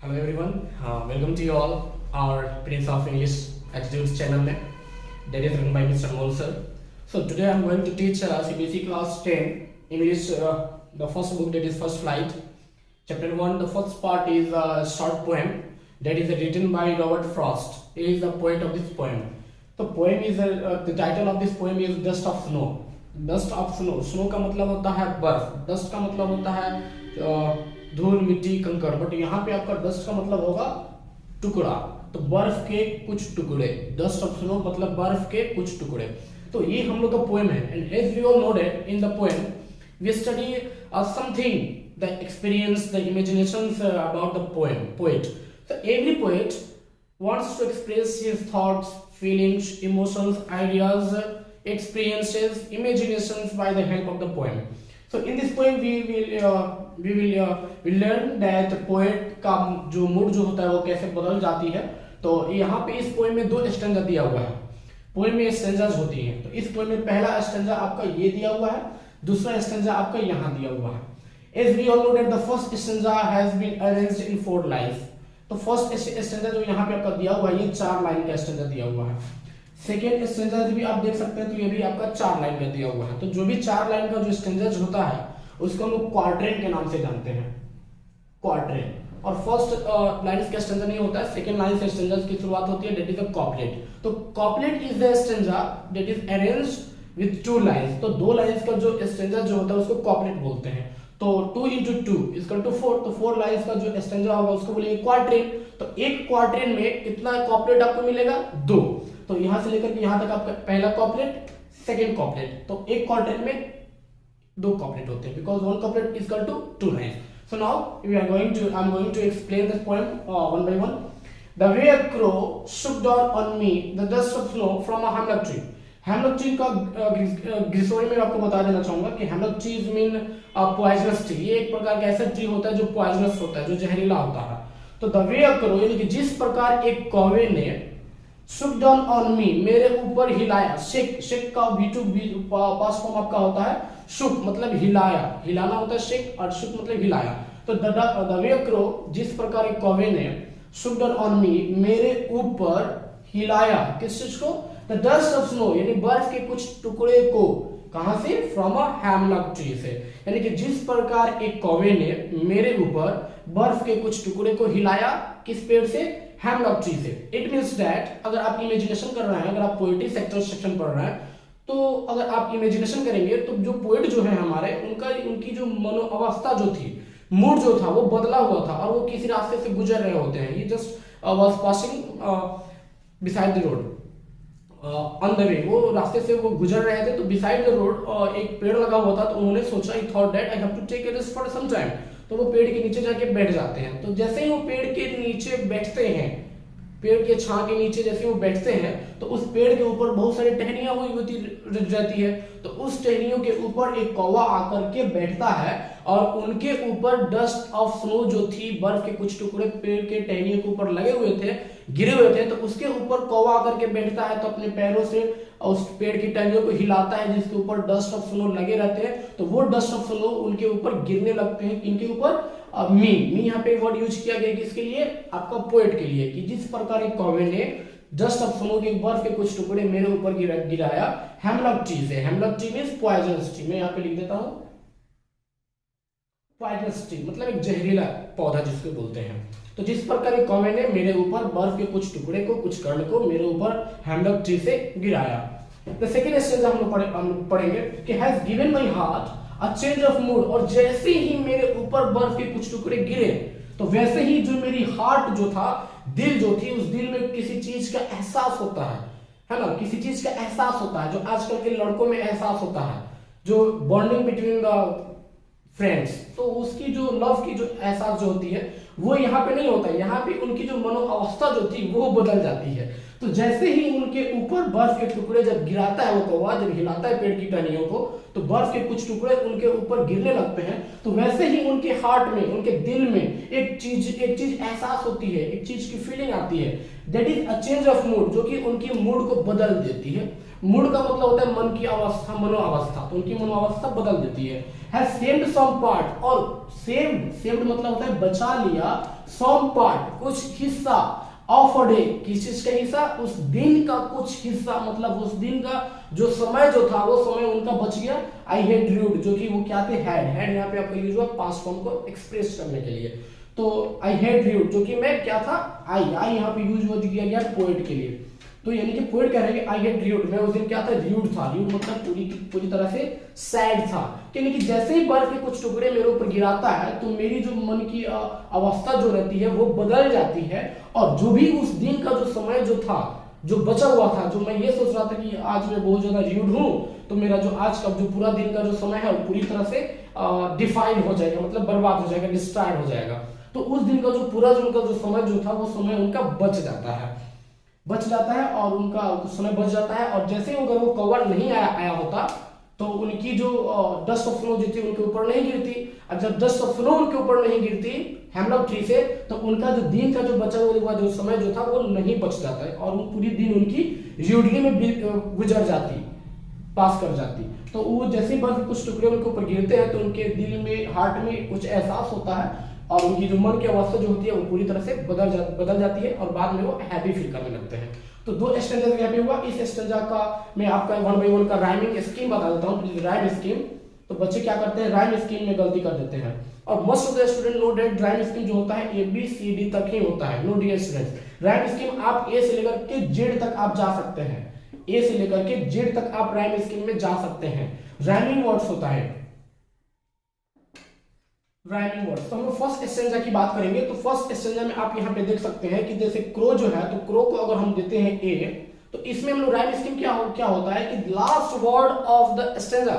Hello everyone, welcome to you all our Prince of English Attitudes channel that is run by Mr. Mol sir. So today I am going to teach CBSE class 10 English, the first book, that is First Flight. Chapter 1, the first part is a short poem that is written by Robert Frost. He is the poet of this poem. The poem is the title of this poem is Dust of Snow. Dust of Snow. Snow का मतलब होता है बर्फ. Dust का मतलब होता है धूल, मिट्टी, कंकड़. बट यहाँ पे आपका डस्ट का मतलब होगा टुकड़ा. तो बर्फ के कुछ टुकड़े. डस्ट ऑफ स्नो मतलब बर्फ के कुछ टुकड़े. तो ये हम लोग का पोएम है. And as we all know that in the poem we study something, the experience, the imaginations about the poet. So every poet wants to express his thoughts, feelings, emotions, ideas, experiences, imaginations by the help of the poem. So in this poem we will learn that poet का जो mood जो होता है वो कैसे बदल जाती है. तो यहाँ पे इस पोएम में 2 स्टैंजा दिया हुआ है. पोएम में स्टैंजाज होती हैं. तो इस पोएम में पहला स्टैंजा आपका ये दिया हुआ है, दूसरा स्टैंजा आपका यहाँ दिया हुआ है. As we all know that the first stanza has been arranged in 4 lines. तो फर्स्ट स्टैंजा जो यहाँ पे आपका दिया हुआ है ये 4 लाइन का स्टैंजा दिया हुआ है. सेकेंड स्टैंजा भी आप देख सकते हैं तो ये भी आपका 4 लाइन का दिया हुआ है. तो जो भी 4 लाइन का जो स्टैंजा होता है उसको हम लोग क्वाड्रेंट के नाम से जानते हैं. क्वाड्रेंट. और फर्स्ट लाइन का स्टैंजा नहीं होता है, सेकेंड लाइन से स्टैंजा की शुरुआत होती है, दैट इज अ कॉपलेट. तो couplet is the stanza that is arranged with 2 lines. तो 2 लाइंस का जो स्टैंजा जो होता है उसको कॉपलेट बोलते हैं. तो 2 into 2 इक्वल टू 4. तो 4 लाइंस का जो स्टैंजा होगा उसको बोलेंगे क्वाड्रेंट. तो एक क्वाड्रेंट में कितना कॉपलेट आपको मिलेगा? 2. तो यहां से लेकर के यहां तक आपका पहला कॉपलेट, सेकंड कॉपलेट. तो एक क्वाड्रेंट में 2 कॉपलेट होते हैं because 1 couplet equal to 2 lines. So now I am going to explain this poem one by one. The way a crow shook down on me the dust of snow from a hemlock tree. Hemlock tree का ग्रीसोरी में आपको बता देना चाहूंगा कि hemlock trees mean poisonous tree. ये एक प्रकार का ऐसा ट्री होता है जो पॉइजनस होता है, जो जहरीला होता है. तो द वे करो यानी कि जिस प्रकार एक कौवे ने shook down on me मेरे ऊपर हिलाया. शेक, शेक का V2 पास्ट फॉर्म आपका होता है shook मतलब हिलाया. हिलाना होता है शेक और shook मतलब हिलाया. तो द वे करो जिस प्रकार एक कौवे ने shook down on me मेरे ऊपर हिलाया. किस चीज को? The dust of snow यानी बर्फ के कुछ टुकड़े को. कहां से? From a hemlock tree से. यानी कि जिस प्रकार एक कौवे ने मेरे ऊपर बर्फ के कुछ टुकड़े को हिलाया. किस पेड़ से? हेमलॉक ट्री से. इट मींस दैट अगर आप इमेजिनेशन कर रहे हैं, अगर आप पोएट्री सेक्शन पढ़ रहे हैं, तो अगर आप इमेजिनेशन करेंगे तो जो पोएट जो है हमारे उनकी जो मनोअवस्था जो थी, मूड जो था वो बदला हुआ था और वो किसी रास्ते से गुजर रहे होते हैं. ये just was passing beside the road on the way. वो रास्ते से वो गुजर रहे थे तो बिसाइड द रोड एक पेड़ लगा हुआ था. तो उन्होंने सोचा, he thought that I have to take a rest for some time. तो वो पेड़ के नीचे जाके बैठ जाते हैं. तो जैसे ही वो पेड़ के नीचे बैठते हैं, पेड़ के छां के नीचे जैसे वो बैठते हैं तो उस पेड़ के ऊपर बहुत सारी टहनियां हुई होती रहती है. तो उस टहनियों के ऊपर एक कौवा आकर के बैठता है और उनके ऊपर डस्ट ऑफ स्नो जो थी, बर्फ के कुछ टुकड़े पेड़ के टहनियों के ऊपर लगे हुए थे, गिरे हुए थे. तो उसके ऊपर कौवा आकर के बैठता है तो अपने पैरों से उस पेड़ की टहनियों को हिलाता है जिसके ऊपर डस्ट ऑफ स्नो लगे रहते हैं. तो वो डस्ट ऑफ स्नो उनके ऊपर गिरने लगते हैं. इनके ऊपर मी यहाँ पे वर्ड यूज किया गया किसके लिए? आपका पोएट के लिए. कि जिस प्रकार एक कौवे ने डस्ट ऑफ स्नो के बर्फ के कुछ टुकड़े मेरे ऊपर गिराया हेमलॉक ट्री से. Hemlock tree means poisonous tree. मैं यहाँ पे लिख देता हूं पॉइजनस ट्री मतलब एक जहरीला पौधा जिसको बोलते हैं. तो जिस प्रकार एक कौवे ने मेरे ऊपर बर्फ के कुछ टुकड़े को, कुछ कण को मेरे ऊपर हेमलॉक ट्री से गिराया. द सेकंड स्टेंजा हम लोग पढ़ेंगे कि has given my heart a change of mood. और जैसे ही मेरे ऊपर बर्फ के कुछ टुकड़े गिरे तो वैसे ही जो मेरी हार्ट जो था, दिल जो थी, उस दिल में किसी चीज का एहसास होता है ना. किसी चीज का एहसास होता है जो आजकल के लड़कों में एहसास होता है, जो बॉन्डिंग बिटवीन द फ्रेंड्स. तो उसकी जो लव की जो एहसास जो होती है वो यहाँ पे नहीं होता है. यहाँ पे उनकी जो मनोअवस्था जो थी वो बदल जाती है. तो जैसे ही उनके ऊपर बर्फ के टुकड़े जब गिराता है वो कौवा, जब हिलाता है पेड़ की टहनियों को, तो बर्फ के कुछ टुकड़े उनके ऊपर गिरने लगते हैं. तो वैसे ही उनके हार्ट में, उनके दिल में एक चीज एहसास होती है, एक चीज की फीलिंग आती है. That is a change of mood, जो कि उनकी मूड को बदल देती है. मूड का मतलब होता है मन की अवस्था, मनोअवस्था. तो उनकी मनोअवस्था बदल देती है. हैज सेव्ड सम पार्ट, और सेव्ड मतलब होता है बचा लिया, सम पार्ट कुछ हिस्सा ऑफ अ डे, किस चीज का हिस्सा, उस दिन का कुछ हिस्सा, मतलब उस दिन का जो समय जो था वो समय उनका बच गया। आई हैड रीड, जो कि वो क्या थे, हैड यहाँ पे आपका यूज हुआ पास्ट फॉर्म को एक्सप्रेस करने के लिए। तो आई हैड रीड जो कि मैं क्या था, आई यहाँ पे यूज हो किया गया पोएट के लिए। तो यानी कि पोएट कह रहे हैं कि आई हैड रीड, मैं उस दिन क्या था, रीड था। रीड मतलब पूरी तरह से सैड था, यानी कि जैसे ही बर्फ के कुछ टुकड़े मेरे ऊपर गिराता है तो मेरी जो मन की अवस्था जो रहती है वो बदल जाती है, और जो भी उस दिन का जो समय जो था, जो बचा हुआ था, जो मैं ये सोच रहा था कि आज मैं बहुत ज्यादा रीड हूं, तो मेरा जो आज का जो पूरा दिन का जो समय है वो पूरी तरह से डिफाइन हो जाएगा, मतलब बर्बाद हो जाएगा, डिस्ट्रॉय हो जाएगा। तो उस दिन का जो पूरा जो उनका जो समय जो था वो समय उनका बच जाता है और उनका समय बच जाता है। और जैसे ही अगर वो कवर नहीं आया होता तो उनकी जो डस्ट ऑफ स्नो जो थी उनके ऊपर नहीं गिरती, और जब डस्ट ऑफ स्नो उनके ऊपर नहीं गिरती हेमलॉक ट्री से, तो उनका जो दिन का जो बचा हुआ जो समय जो था वो नहीं बच जाता है, और वो पूरी दिन उनकी रीडली में गुजर जाती, पास कर जाती। तो वो जैसे ही बर्फ कुछ टुकड़े उनके ऊपर गिरते हैं तो उनके दिल में, हार्ट में कुछ एहसास होता है, और उनकी जो मन की अवस्था जो होती है वो पूरी तरह से बदल जाती है, और बाद में वो हैप्पी फील करने लगते हैं। तो दो स्टैंजा यहाँ पे हुआ। इस स्टैंजा का मैं आपका 1 बाय 1 का राइमिंग स्कीम बता देता हूँ, राइम स्कीम। तो बच्चे क्या करते हैं, राइम स्कीम में गलती कर देते हैं, और most of the student know that rhyme scheme जो होता है ABCD तक ही होता है। No dear students, rhyme scheme आप A से लेकर के Z तक आप जा सकते हैं, A से लेकर के Z तक आप राइम स्कीम में जा सकते हैं। राइमिंग वर्ड्स होता है, राइमिंग वर्ड्स। तो हम फर्स्ट स्टैंजा की बात करेंगे। तो फर्स्ट स्टैंजा में आप यहाँ पे देख सकते हैं कि जैसे क्रो जो है, तो क्रो को अगर हम देते हैं A, तो इसमें हम लोग राइम स्कीम क्या होता है कि last word of the stanza,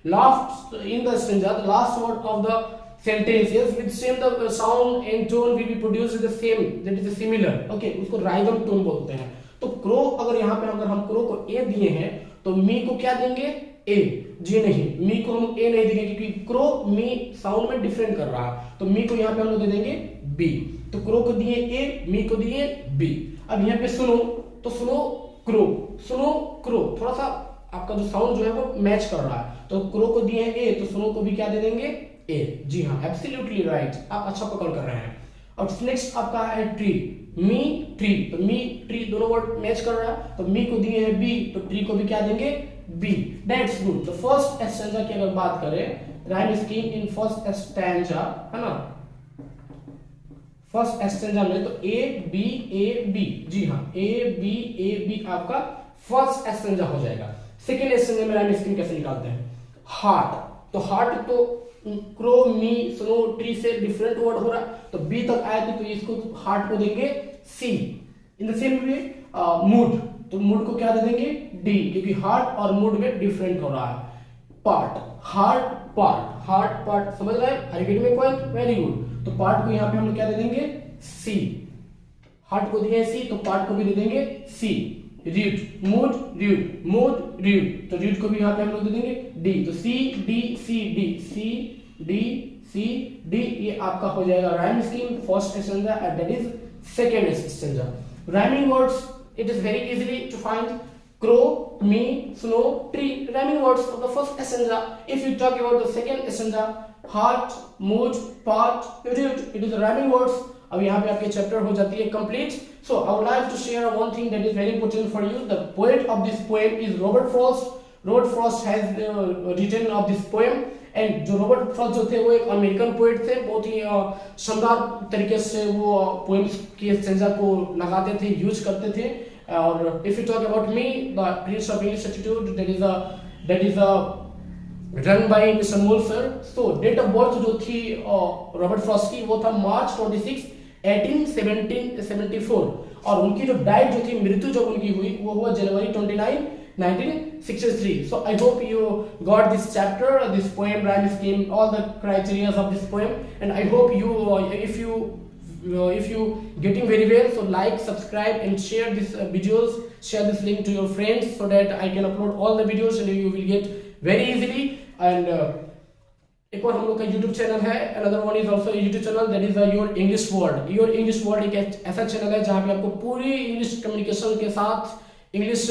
last in the stanza the last word of the sentences with same the sound and tone will be produced the same, that is similar, okay, उसको राइजम tone बोलते हैं। तो crow अगर यहाँ पे अगर हम crow को A दिए हैं तो मी को क्या देंगे, A, जी नहीं, मी को हम A नहीं देंगे क्योंकि क्रो मी साउंड में डिफरेंट कर रहा है, तो मी को यहाँ पे हम लोग दे देंगे B। तो क्रो को दिए A, मी को दिए B। अब यहाँ पे सुनो, तो सुनो क्रो, सुनो क्रो, थोड़ा सा आपका जो साउंड जो है वो मैच कर रहा है, तो क्रो को दिए A, तो सुनो को भी क्या दे देंगे A। जी हाँ, एब्सोल्युटली राइट, आप अच्छा पकड़ कर रहे हैं। और नेक्स्ट आपका है ट्री, मी ट्री, तो मी ट्री दोनों वर्ड मैच कर रहा है, तो मी को दिए हैं B, तो ट्री को भी क्या देंगे B। That's good. तो फर्स्ट स्टैंजा की अगर बात करें, rhyme scheme in first stanza है ना, फर्स्ट स्टैंजा में तो A B A B, जी हाँ, A B A B आपका फर्स्ट स्टैंजा हो जाएगा। सेकेंड स्टैंजा में राइम स्कीम कैसे निकालते हैं, हार्ट, तो हार्ट तो क्रो मी स्नो ट्री से डिफरेंट वर्ड हो रहा है, तो बी तक आए थे तो इसको हार्ट को देंगे C. In the same way mood, तो मूड को क्या दे देंगे डी, क्योंकि हार्ट और मूड में डिफरेंट हो रहा है। Part, heart part, heart part, समझ रहे हैं, हर में पॉइंट, वेरी गुड। तो पार्ट को यहाँ पे हम लोग क्या दे देंगे सी, हार्ट को दिए सी तो पार्ट को भी दे देंगे C. Read, mood read, mood read, तो रीड को भी यहाँ पे हम लोग दे देंगे डी, तो C D C D, C D C D, ये आपका हो जाएगा rhyme scheme first stanza and that is second stanza. Rhyming words, it is very easily to find, crow, me, snow, tree, rhyming words of the first stanza. If you talk about the second stanza, heart, mood, part, read, it is rhyming words. अब यहाँ पे आपके chapter हो जाती है complete. So I would like to share one thing that is very important for you. The poet of this poem is Robert Frost. Robert Frost has written of this poem, and जो Robert Frost जो थे वो एक American poet थे, बहुत ही शानदार तरीके से वो पोएम्स की स्टैंजा को लगाते थे, यूज करते थे। और if you talk about me, the Prince of English Institute, that is run by Mr. Moore sir. So date of birth जो थी रॉबर्ट फ्रॉस्ट की वो था मार्च 26 1874, और उनकी जो डाइट जो थी, मृत्यु जब उनकी हुई वो हुआ जनवरी 29 1963. So I hope you got this chapter, this poem, rhyme scheme, all the criteria of this poem, and I hope you if you getting very well, so like, subscribe and share this videos, share this link to your friends so that I can upload all the videos and you will get very easily. And एक और हम लोग का YouTube channel है, another one is also a YouTube channel, that is Your English World. Your English World एक ऐसा channel है जहाँ पे आपको पूरी इंग्लिश कम्युनिकेशन के साथ इंग्लिश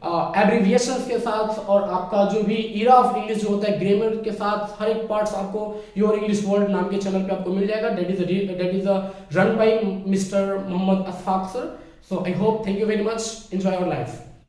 एब्रीविएशंस के साथ और आपका जो भी इरा ऑफ इंग्लिश जो होता है ग्रामर के साथ हर एक पार्ट्स आपको योर इंग्लिश वर्ल्ड नाम के चैनल पे आपको मिल जाएगा। That is run by mister Mohammad Ashfaq sir. So I hope, thank you very much, enjoy your life.